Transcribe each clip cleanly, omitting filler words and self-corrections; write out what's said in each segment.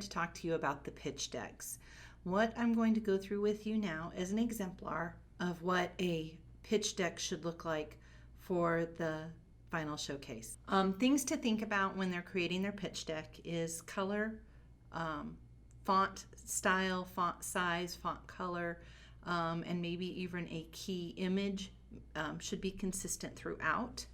to talk to you about the pitch decks. What I'm going to go through with you now is an exemplar of what a pitch deck should look like for the final showcase. Things to think about when they're creating their pitch deck is color, font style, font size, font color, and maybe even a key image should be consistent throughout.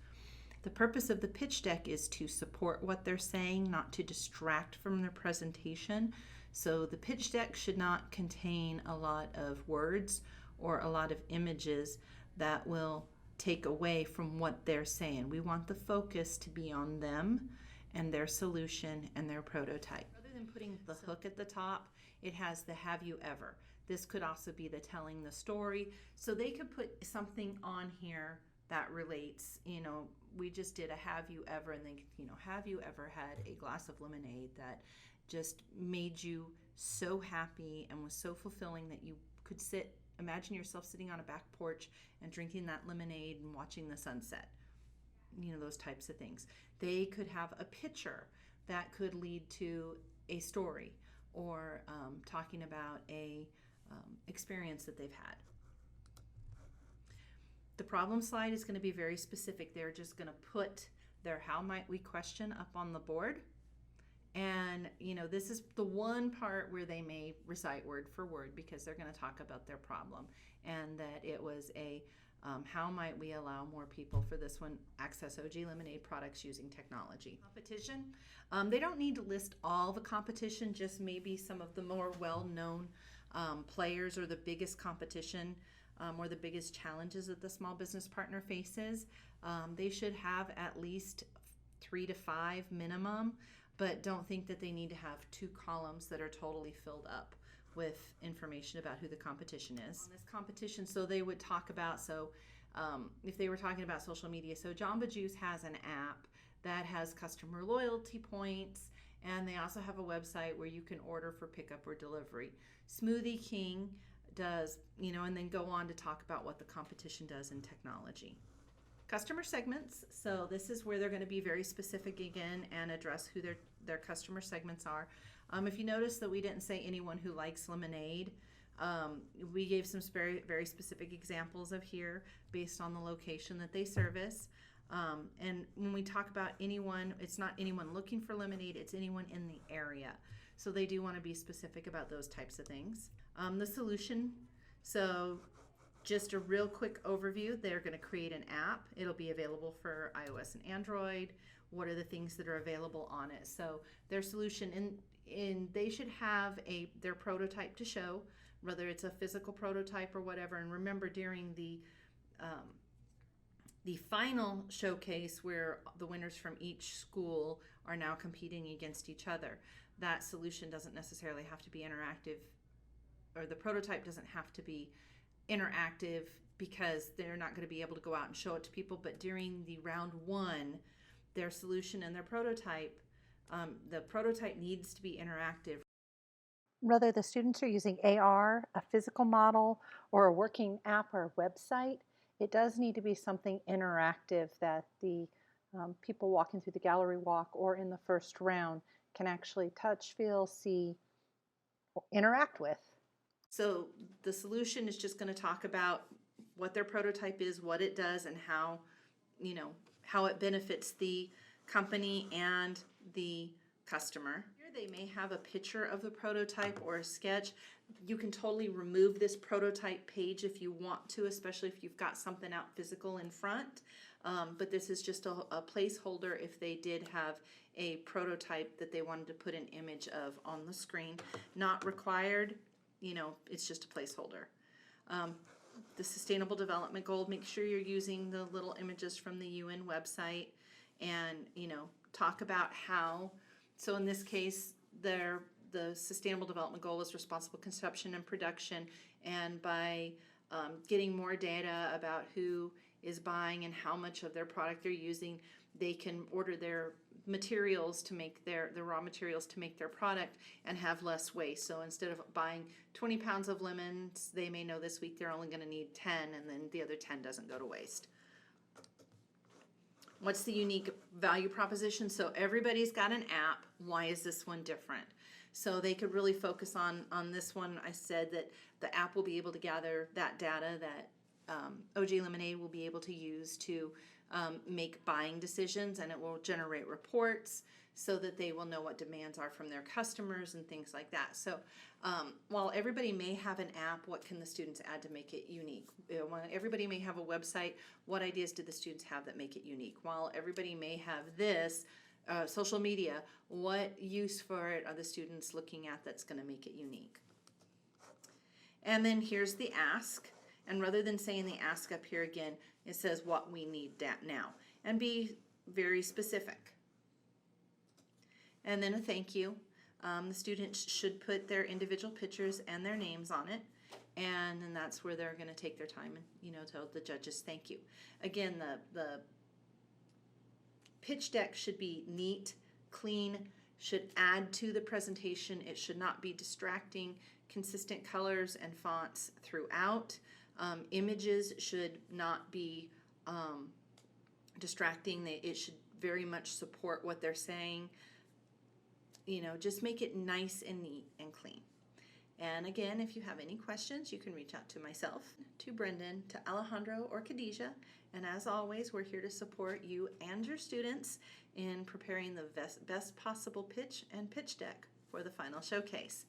The purpose of the pitch deck is to support what they're saying, not to distract from their presentation. So the pitch deck should not contain a lot of words or a lot of images that will take away from what they're saying. We want the focus to be on them and their solution and their prototype. Rather than putting the hook at the top, it has the have you ever. This could also be the telling the story. So they could put something on here that relates, we just did a have you ever, and then, have you ever had a glass of lemonade that just made you so happy and was so fulfilling that you could imagine yourself sitting on a back porch and drinking that lemonade and watching the sunset, those types of things. They could have a picture that could lead to a story or talking about a experience that they've had. The problem slide is going to be very specific. They're just going to put their how might we question up on the board. And, this is the one part where they may recite word for word because they're going to talk about their problem and that it was a how might we allow more people for this one access OG Lemonade products using technology. Competition. They don't need to list all the competition, just maybe some of the more well-known players or the biggest competition or the biggest challenges that the small business partner faces. They should have at least 3 to 5 minimum, but don't think that they need to have 2 columns that are totally filled up with information about who the competition is. On this competition, so they would talk about, if they were talking about social media, so Jamba Juice has an app that has customer loyalty points, and they also have a website where you can order for pickup or delivery. Smoothie King does, and then go on to talk about what the competition does in technology. Customer segments, so this is where they're going to be very specific again and address who their customer segments are. If you notice that we didn't say anyone who likes lemonade, we gave some very, very specific examples of here based on the location that they service. And when we talk about anyone, it's not anyone looking for lemonade, it's anyone in the area. So they do want to be specific about those types of things. The solution, so just a real quick overview, they're going to create an app. It'll be available for iOS and Android. What are the things that are available on it? So their solution, and they should have their prototype to show, whether it's a physical prototype or whatever. And remember, during the final showcase where the winners from each school are now competing against each other, that solution doesn't necessarily have to be interactive, or the prototype doesn't have to be interactive because they're not going to be able to go out and show it to people. But during the round 1, their solution and their prototype, the prototype needs to be interactive. Whether the students are using AR, a physical model, or a working app or website, it does need to be something interactive that the people walking through the gallery walk or in the first round can actually touch, feel, see, interact with. So the solution is just going to talk about what their prototype is, what it does, and how it benefits the company and the customer. Here they may have a picture of the prototype or a sketch. You can totally remove this prototype page if you want to, especially if you've got something out physical in front. But this is just a placeholder if they did have a prototype that they wanted to put an image of on the screen. Not required. It's just a placeholder. The Sustainable Development Goal, make sure you're using the little images from the UN website and, talk about how, so in this case, the Sustainable Development Goal is responsible consumption and production, and by getting more data about who is buying and how much of their product they're using, they can order their materials to make the raw materials to make their product and have less waste. So instead of buying 20 pounds of lemons, they may know this week they're only going to need 10, and then the other 10 doesn't go to waste. What's the unique value proposition? So everybody's got an app. Why is this one different? So they could really focus on this one. I said that the app will be able to gather that data that OJ Lemonade will be able to use to make buying decisions, and it will generate reports so that they will know what demands are from their customers and things like that. So while everybody may have an app, what can the students add to make it unique? While everybody may have a website, what ideas do the students have that make it unique? While everybody may have this, social media, what use for it are the students looking at that's going to make it unique? And then here's the ask. And rather than saying the ask up here again, it says what we need now. And be very specific. And then a thank you. The students should put their individual pictures and their names on it. And then that's where they're going to take their time and, you know, tell the judges thank you. Again, the pitch deck should be neat, clean, should add to the presentation. It should not be distracting. Consistent colors and fonts throughout. Images should not be distracting. It should very much support what they're saying. You know, just make it nice and neat and clean. And again, if you have any questions, you can reach out to myself, to Brendan, to Alejandro, or Khadijah. And as always, we're here to support you and your students in preparing the best possible pitch and pitch deck for the final showcase.